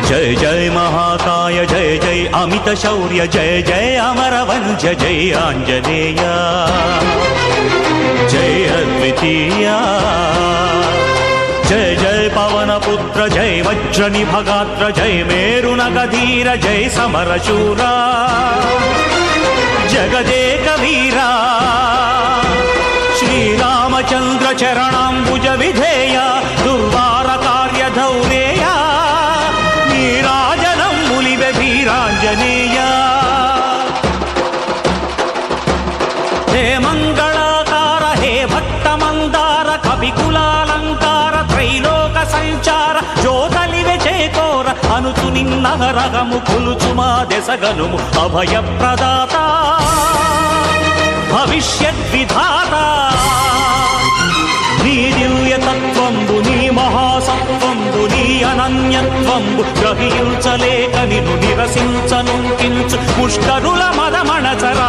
जय जय महाकाय जय जय अमित शौर्य जय जय अमरवंश जय आंजनेय जय अद्वितीय जय जय पवनपुत्र जय वज्रनिभगात्र जय मेरुनगधीर जय समरशूरा जगदेक वीरा श्रीरामचंद्र चरणाम्बुज विधेय दुर्वार कार्य धौरेय नीराजनं मुलिवे वीरांजनेय हे मंगलाकार हे भक्त मंदार कविकुलालंकार त्रैलोक संचार ज्योतलिवे चेकोर अनुचु निन्नहरगमु कुलुचु मा देसगनुमु अभय प्रदाता भविष्यद्विधाता నీ దివ్యతత్వంబు నీ మహాసత్వంబు నీ అనన్యత్వంబు గ్రహించలేక నిన్ను నిరసించనుంకించు పుష్కరుల మదమణచర